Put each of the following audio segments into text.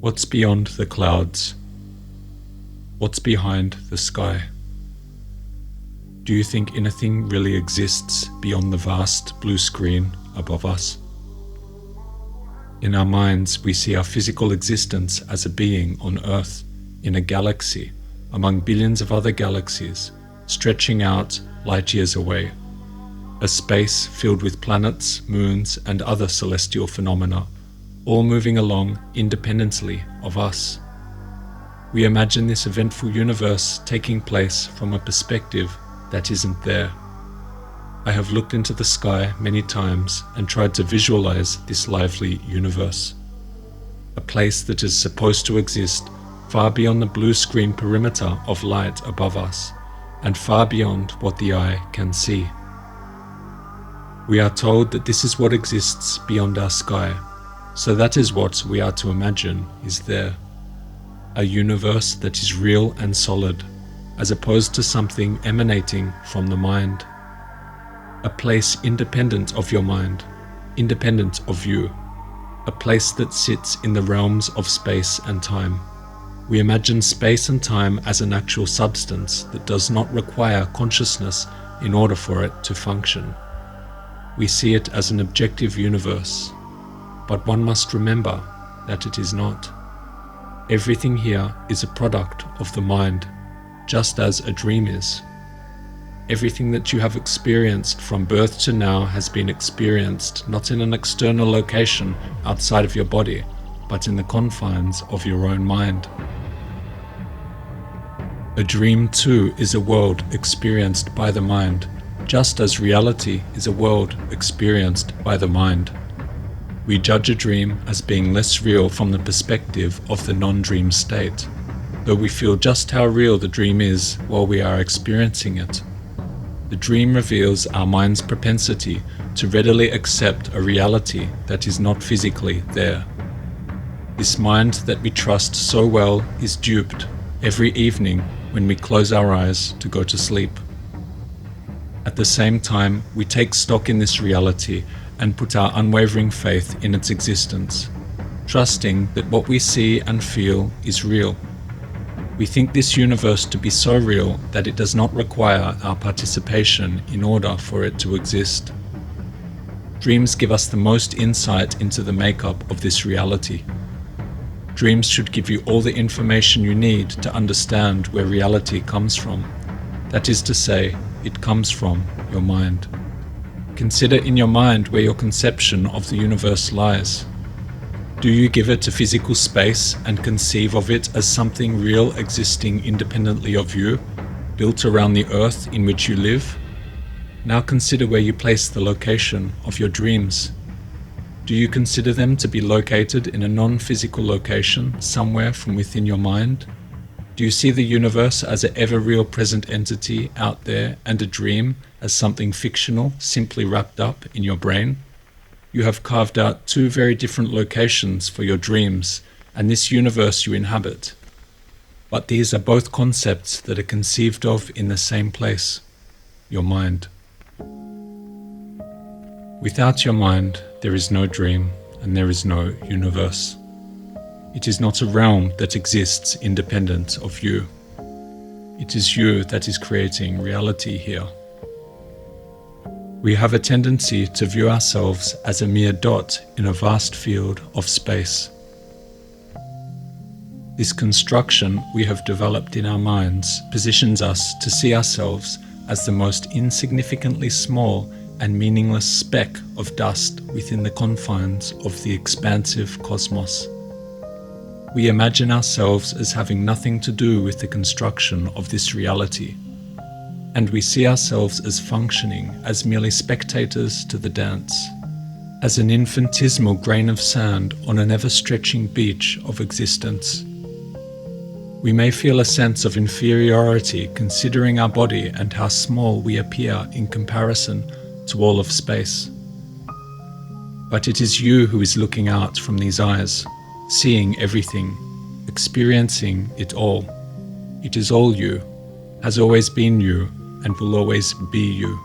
What's beyond the clouds? What's behind the sky? Do you think anything really exists beyond the vast blue screen above us? In our minds, we see our physical existence as a being on Earth, in a galaxy, among billions of other galaxies, stretching out light years away. A space filled with planets, moons, and other celestial phenomena, all moving along independently of us. We imagine this eventful universe taking place from a perspective that isn't there. I have looked into the sky many times and tried to visualize this lively universe. A place that is supposed to exist far beyond the blue screen perimeter of light above us, and far beyond what the eye can see. We are told that this is what exists beyond our sky, so that is what we are to imagine is there. A universe that is real and solid, as opposed to something emanating from the mind. A place independent of your mind, independent of you. A place that sits in the realms of space and time. We imagine space and time as an actual substance that does not require consciousness in order for it to function. We see it as an objective universe, but one must remember that it is not. Everything here is a product of the mind, just as a dream is. Everything that you have experienced from birth to now has been experienced not in an external location outside of your body, but in the confines of your own mind. A dream too is a world experienced by the mind, just as reality is a world experienced by the mind. We judge a dream as being less real from the perspective of the non-dream state, though we feel just how real the dream is while we are experiencing it. The dream reveals our mind's propensity to readily accept a reality that is not physically there. This mind that we trust so well is duped every evening when we close our eyes to go to sleep. At the same time, we take stock in this reality and put our unwavering faith in its existence, trusting that what we see and feel is real. We think this universe to be so real that it does not require our participation in order for it to exist. Dreams give us the most insight into the makeup of this reality. Dreams should give you all the information you need to understand where reality comes from. That is to say, it comes from your mind. Consider in your mind where your conception of the universe lies. Do you give it a physical space and conceive of it as something real existing independently of you, built around the earth in which you live? Now consider where you place the location of your dreams. Do you consider them to be located in a non-physical location somewhere from within your mind? Do you see the universe as an ever-real present entity out there and a dream as something fictional simply wrapped up in your brain? You have carved out two very different locations for your dreams and this universe you inhabit. But these are both concepts that are conceived of in the same place, your mind. Without your mind, there is no dream and there is no universe. It is not a realm that exists independent of you. It is you that is creating reality here. We have a tendency to view ourselves as a mere dot in a vast field of space. This construction we have developed in our minds positions us to see ourselves as the most insignificantly small and meaningless speck of dust within the confines of the expansive cosmos. We imagine ourselves as having nothing to do with the construction of this reality, and we see ourselves as functioning as merely spectators to the dance, as an infinitesimal grain of sand on an ever-stretching beach of existence. We may feel a sense of inferiority considering our body and how small we appear in comparison to all of space. But it is you who is looking out from these eyes, seeing everything, experiencing it all. It is all you, has always been you, and will always be you.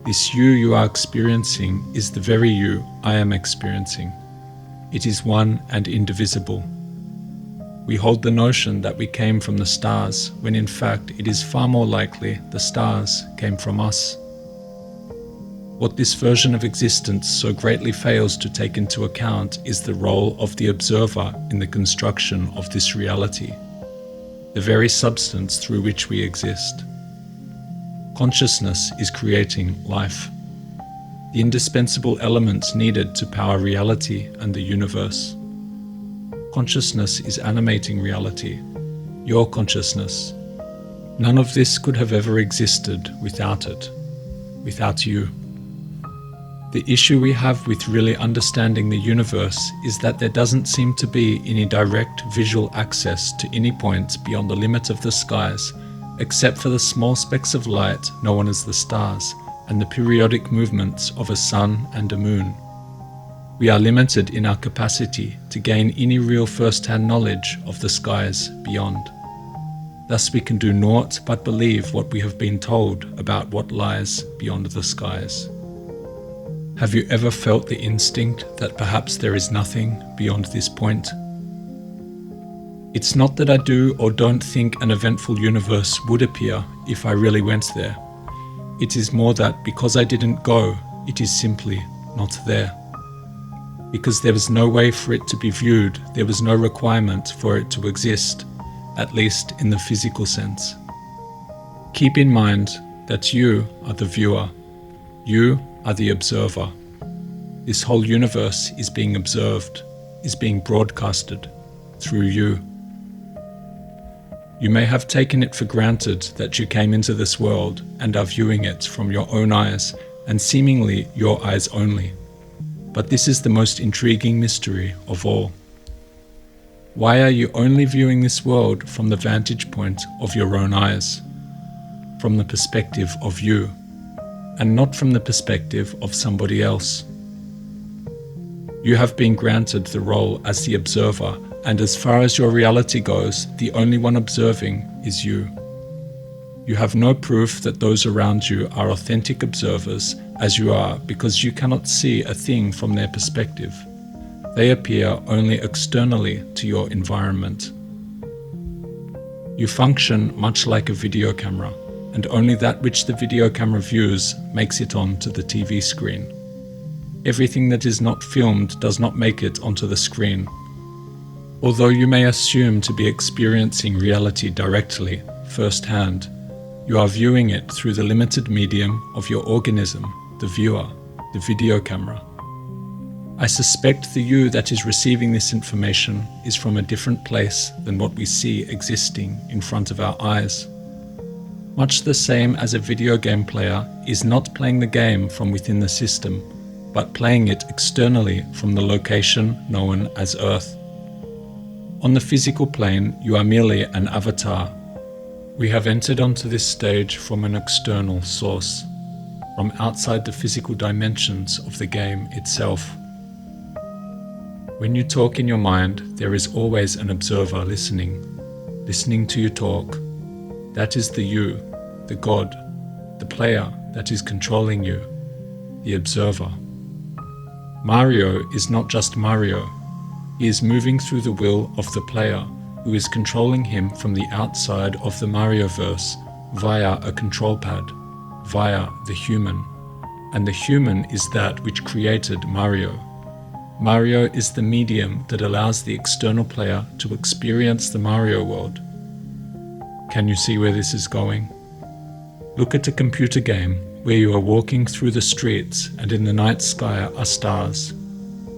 This you are experiencing is the very you I am experiencing. It is one and indivisible. We hold the notion that we came from the stars, when in fact it is far more likely the stars came from us. What this version of existence so greatly fails to take into account is the role of the observer in the construction of this reality, the very substance through which we exist. Consciousness is creating life, the indispensable elements needed to power reality and the universe. Consciousness is animating reality, your consciousness. None of this could have ever existed without it, without you. The issue we have with really understanding the universe is that there doesn't seem to be any direct visual access to any point beyond the limit of the skies, except for the small specks of light known as the stars and the periodic movements of a sun and a moon. We are limited in our capacity to gain any real first-hand knowledge of the skies beyond. Thus we can do naught but believe what we have been told about what lies beyond the skies. Have you ever felt the instinct that perhaps there is nothing beyond this point? It's not that I do or don't think an eventful universe would appear if I really went there. It is more that because I didn't go, it is simply not there. Because there was no way for it to be viewed, there was no requirement for it to exist, at least in the physical sense. Keep in mind that you are the viewer. You are the observer. This whole universe is being observed, is being broadcasted through you. You may have taken it for granted that you came into this world and are viewing it from your own eyes and seemingly your eyes only. But this is the most intriguing mystery of all. Why are you only viewing this world from the vantage point of your own eyes, from the perspective of you, and not from the perspective of somebody else? You have been granted the role as the observer, and as far as your reality goes, the only one observing is you. You have no proof that those around you are authentic observers as you are, because you cannot see a thing from their perspective. They appear only externally to your environment. You function much like a video camera, and only that which the video camera views makes it onto the TV screen. Everything that is not filmed does not make it onto the screen. Although you may assume to be experiencing reality directly, firsthand, you are viewing it through the limited medium of your organism, the viewer, the video camera. I suspect the you that is receiving this information is from a different place than what we see existing in front of our eyes. Much the same as a video game player is not playing the game from within the system, but playing it externally from the location known as Earth. On the physical plane, you are merely an avatar. We have entered onto this stage from an external source, from outside the physical dimensions of the game itself. When you talk in your mind, there is always an observer listening to you talk. That is the you, the God, the player that is controlling you, the observer. Mario is not just Mario. He is moving through the will of the player, who is controlling him from the outside of the Marioverse via a control pad, via the human. And the human is that which created Mario. Mario is the medium that allows the external player to experience the Mario world. Can you see where this is going? Look at a computer game where you are walking through the streets and in the night sky are stars.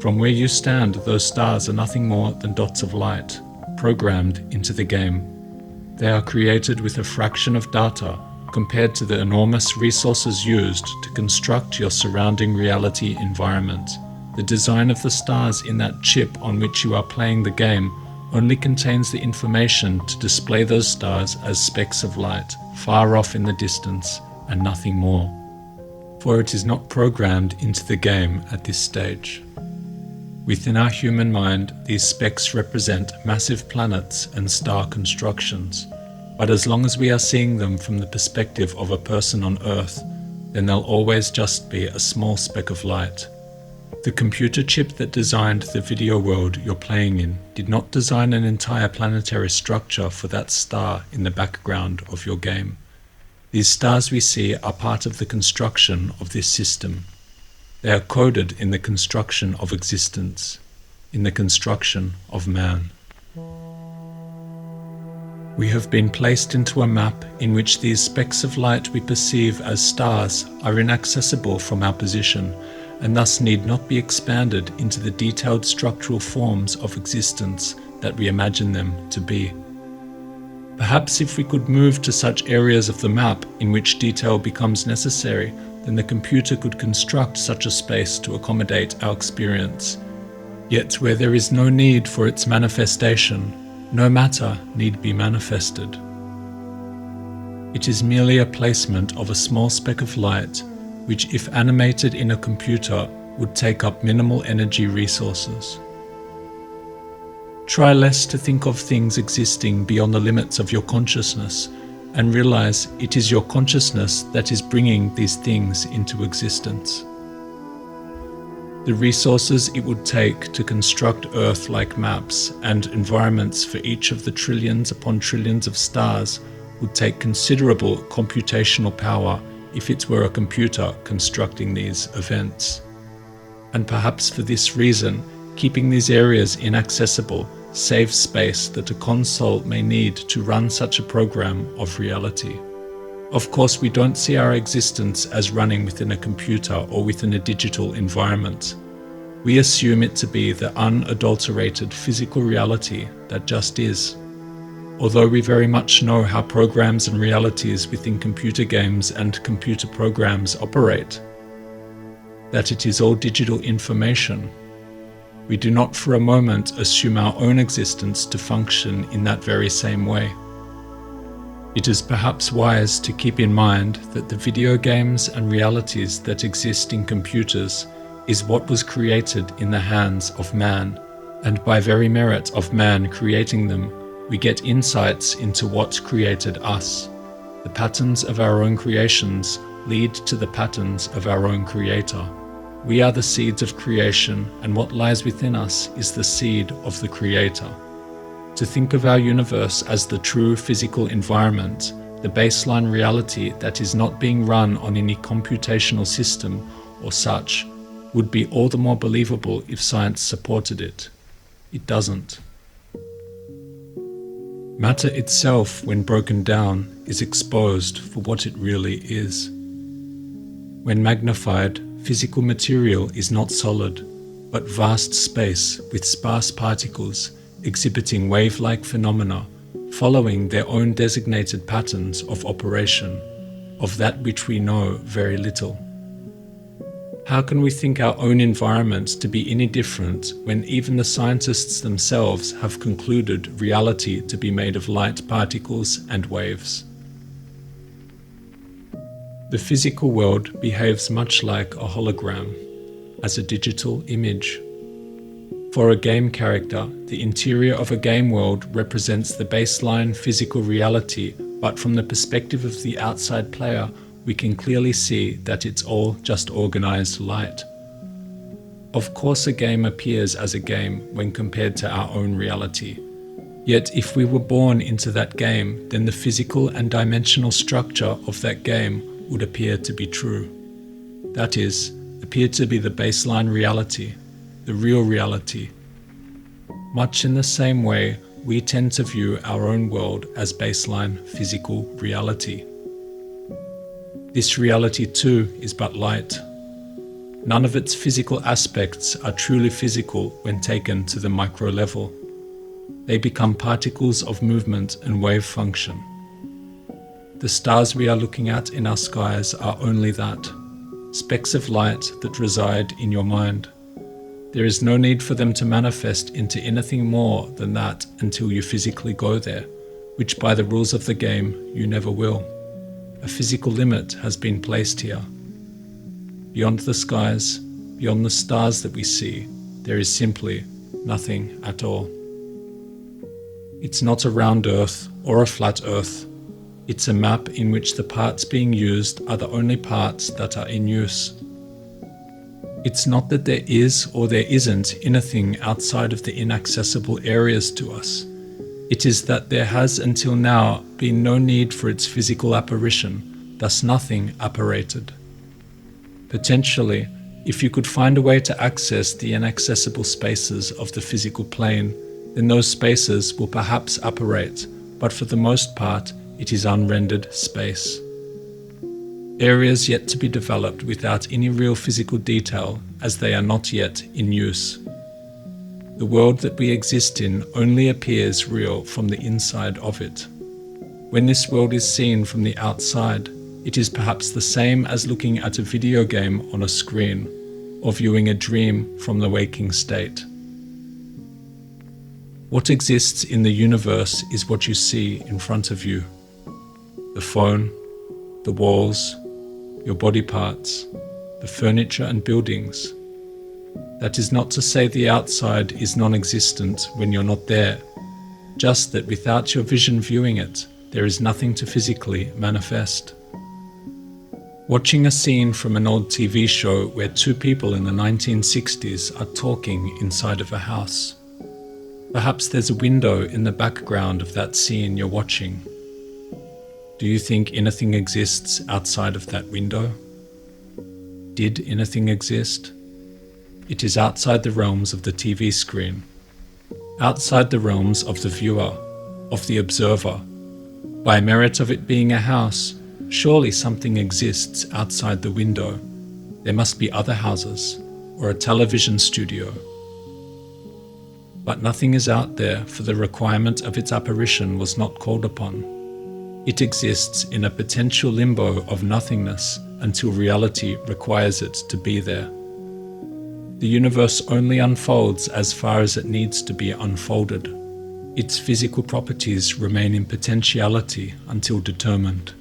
From where you stand, those stars are nothing more than dots of light, programmed into the game. They are created with a fraction of data compared to the enormous resources used to construct your surrounding reality environment. The design of the stars in that chip on which you are playing the game only contains the information to display those stars as specks of light, far off in the distance, and nothing more. For it is not programmed into the game at this stage. Within our human mind, these specks represent massive planets and star constructions, but as long as we are seeing them from the perspective of a person on Earth, then they'll always just be a small speck of light. The computer chip that designed the video world you're playing in did not design an entire planetary structure for that star in the background of your game. These stars we see are part of the construction of this system. They are coded in the construction of existence, in the construction of man. We have been placed into a map in which these specks of light we perceive as stars are inaccessible from our position, and thus need not be expanded into the detailed structural forms of existence that we imagine them to be. Perhaps if we could move to such areas of the map in which detail becomes necessary, then the computer could construct such a space to accommodate our experience. Yet where there is no need for its manifestation, no matter need be manifested. It is merely a placement of a small speck of light, which if animated in a computer would take up minimal energy resources. Try less to think of things existing beyond the limits of your consciousness, and realize it is your consciousness that is bringing these things into existence. The resources it would take to construct Earth-like maps and environments for each of the trillions upon trillions of stars would take considerable computational power if it were a computer constructing these events. And perhaps for this reason, keeping these areas inaccessible saves space that a console may need to run such a program of reality. Of course, we don't see our existence as running within a computer or within a digital environment. We assume it to be the unadulterated physical reality that just is. Although we very much know how programs and realities within computer games and computer programs operate, that it is all digital information, we do not for a moment assume our own existence to function in that very same way. It is perhaps wise to keep in mind that the video games and realities that exist in computers is what was created in the hands of man, and by very merit of man creating them, we get insights into what created us. The patterns of our own creations lead to the patterns of our own creator. We are the seeds of creation, and what lies within us is the seed of the creator. To think of our universe as the true physical environment, the baseline reality that is not being run on any computational system or such, would be all the more believable if science supported it. It doesn't. Matter itself, when broken down, is exposed for what it really is. When magnified, physical material is not solid, but vast space with sparse particles exhibiting wave-like phenomena, following their own designated patterns of operation, of that which we know very little. How can we think our own environment to be any different when even the scientists themselves have concluded reality to be made of light particles and waves? The physical world behaves much like a hologram, as a digital image. For a game character, the interior of a game world represents the baseline physical reality, but from the perspective of the outside player, we can clearly see that it's all just organized light. Of course, a game appears as a game when compared to our own reality. Yet if we were born into that game, then the physical and dimensional structure of that game would appear to be true. That is, appear to be the baseline reality, the real reality. Much in the same way, we tend to view our own world as baseline physical reality. This reality too is but light. None of its physical aspects are truly physical when taken to the micro level. They become particles of movement and wave function. The stars we are looking at in our skies are only that, specks of light that reside in your mind. There is no need for them to manifest into anything more than that until you physically go there, which by the rules of the game you never will. A physical limit has been placed here. Beyond the skies, beyond the stars that we see, there is simply nothing at all. It's not a round Earth or a flat Earth. It's a map in which the parts being used are the only parts that are in use. It's not that there is or there isn't anything outside of the inaccessible areas to us. It is that there has until now been no need for its physical apparition, thus nothing apparated. Potentially, if you could find a way to access the inaccessible spaces of the physical plane, then those spaces will perhaps apparate, but for the most part, it is unrendered space. Areas yet to be developed without any real physical detail, as they are not yet in use. The world that we exist in only appears real from the inside of it. When this world is seen from the outside, it is perhaps the same as looking at a video game on a screen, or viewing a dream from the waking state. What exists in the universe is what you see in front of you. The phone, the walls, your body parts, the furniture and buildings. That is not to say the outside is non-existent when you're not there, just that without your vision viewing it, there is nothing to physically manifest. Watching a scene from an old TV show where two people in the 1960s are talking inside of a house. Perhaps there's a window in the background of that scene you're watching. Do you think anything exists outside of that window? Did anything exist? It is outside the realms of the TV screen, outside the realms of the viewer, of the observer. By merit of it being a house, surely something exists outside the window. There must be other houses, or a television studio. But nothing is out there, for the requirement of its apparition was not called upon. It exists in a potential limbo of nothingness until reality requires it to be there. The universe only unfolds as far as it needs to be unfolded. Its physical properties remain in potentiality until determined.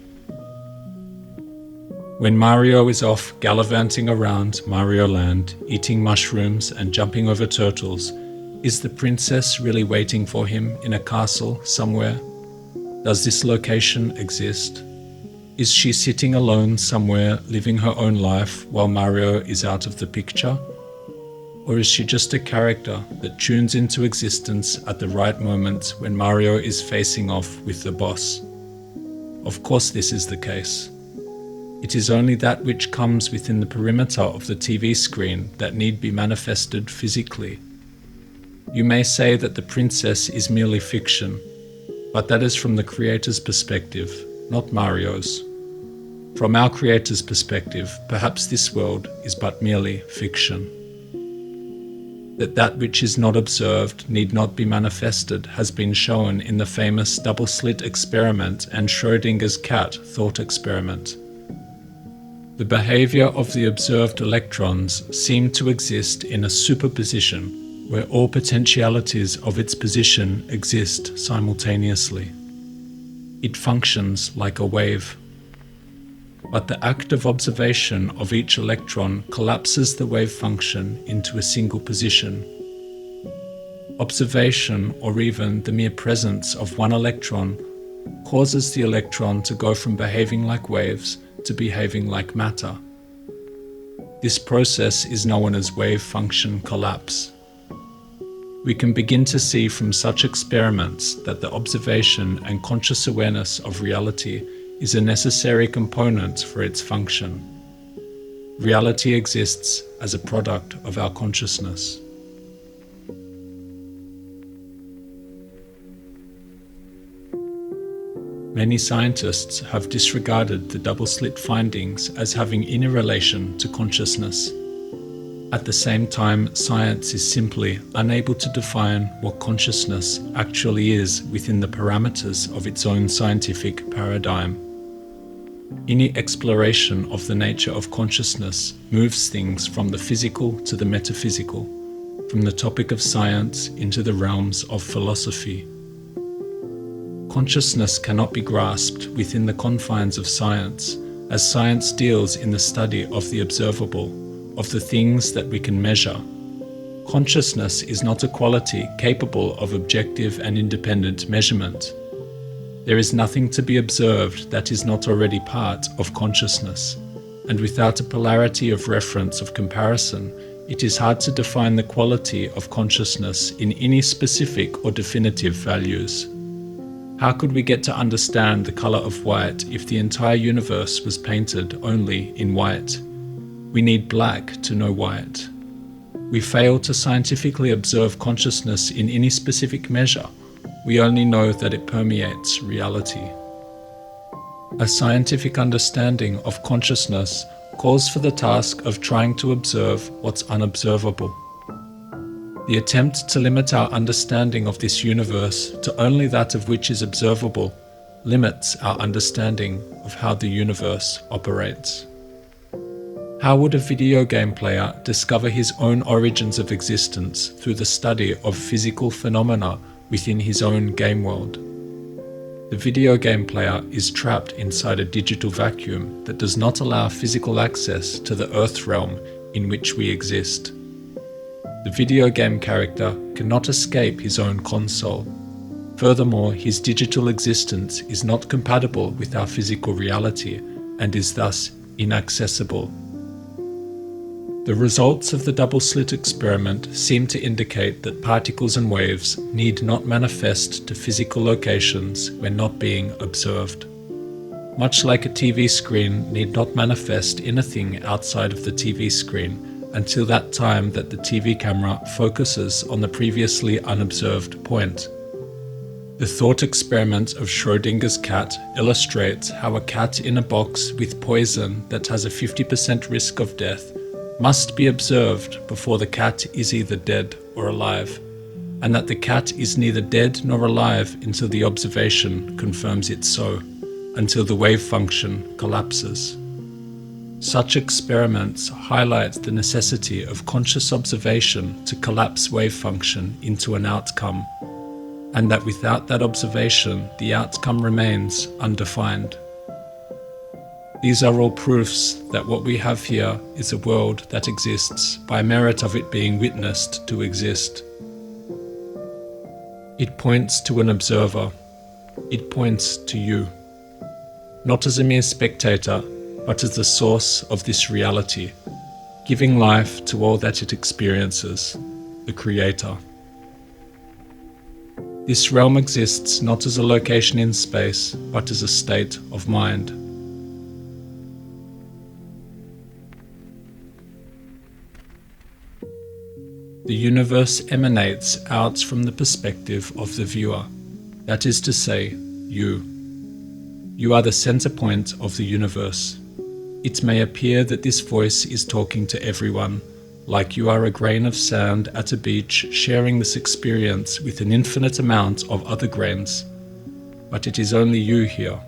When Mario is off gallivanting around Mario Land, eating mushrooms and jumping over turtles, is the princess really waiting for him in a castle somewhere? Does this location exist? Is she sitting alone somewhere living her own life while Mario is out of the picture? Or is she just a character that tunes into existence at the right moment when Mario is facing off with the boss? Of course this is the case. It is only that which comes within the perimeter of the TV screen that need be manifested physically. You may say that the princess is merely fiction, but that is from the creator's perspective, not Mario's. From our creator's perspective, perhaps this world is but merely fiction. That which is not observed need not be manifested has been shown in the famous double-slit experiment and Schrödinger's cat thought experiment. The behavior of the observed electrons seem to exist in a superposition where all potentialities of its position exist simultaneously. It functions like a wave. But the act of observation of each electron collapses the wave function into a single position. Observation, or even the mere presence of one electron, causes the electron to go from behaving like waves to behaving like matter. This process is known as wave function collapse. We can begin to see from such experiments that the observation and conscious awareness of reality is a necessary component for its function. Reality exists as a product of our consciousness. Many scientists have disregarded the double-slit findings as having any relation to consciousness. At the same time, science is simply unable to define what consciousness actually is within the parameters of its own scientific paradigm. Any exploration of the nature of consciousness moves things from the physical to the metaphysical, from the topic of science into the realms of philosophy. Consciousness cannot be grasped within the confines of science, as science deals in the study of the observable, of the things that we can measure. Consciousness is not a quality capable of objective and independent measurement. There is nothing to be observed that is not already part of consciousness, and without a polarity of reference of comparison, it is hard to define the quality of consciousness in any specific or definitive values. How could we get to understand the color of white if the entire universe was painted only in white? We need black to know white. We fail to scientifically observe consciousness in any specific measure. We only know that it permeates reality. A scientific understanding of consciousness calls for the task of trying to observe what's unobservable. The attempt to limit our understanding of this universe to only that of which is observable limits our understanding of how the universe operates. How would a video game player discover his own origins of existence through the study of physical phenomena within his own game world? The video game player is trapped inside a digital vacuum that does not allow physical access to the earth realm in which we exist. The video game character cannot escape his own console. Furthermore, his digital existence is not compatible with our physical reality and is thus inaccessible. The results of the double-slit experiment seem to indicate that particles and waves need not manifest to physical locations when not being observed. Much like a TV screen need not manifest in a thing outside of the TV screen until that time that the TV camera focuses on the previously unobserved point. The thought experiment of Schrödinger's cat illustrates how a cat in a box with poison that has a 50% risk of death must be observed before the cat is either dead or alive, and that the cat is neither dead nor alive until the observation confirms it so, until the wave function collapses. Such experiments highlight the necessity of conscious observation to collapse wave function into an outcome, and that without that observation, the outcome remains undefined. These are all proofs that what we have here is a world that exists by merit of it being witnessed to exist. It points to an observer. It points to you, not as a mere spectator, but as the source of this reality, giving life to all that it experiences, the Creator. This realm exists not as a location in space, but as a state of mind. The universe emanates out from the perspective of the viewer, that is to say, you. You are the center point of the universe. It may appear that this voice is talking to everyone, like you are a grain of sand at a beach sharing this experience with an infinite amount of other grains. But it is only you here,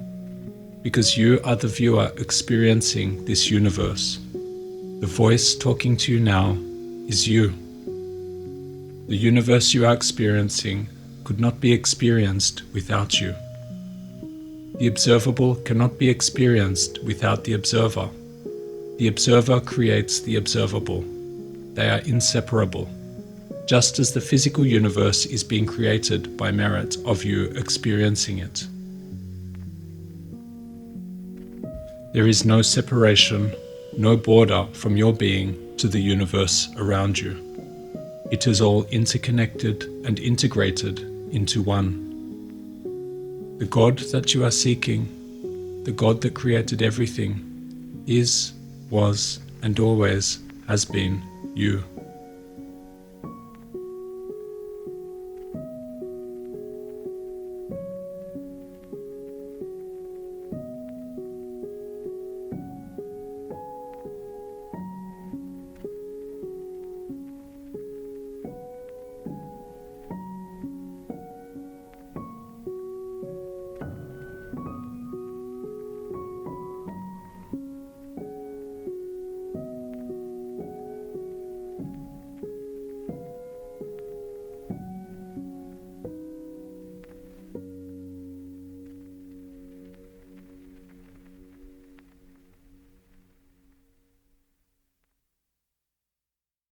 because you are the viewer experiencing this universe. The voice talking to you now is you. The universe you are experiencing could not be experienced without you. The observable cannot be experienced without the observer. The observer creates the observable. They are inseparable, just as the physical universe is being created by merit of you experiencing it. There is no separation, no border from your being to the universe around you. It is all interconnected and integrated into one. The God that you are seeking, the God that created everything, is, was, and always has been you.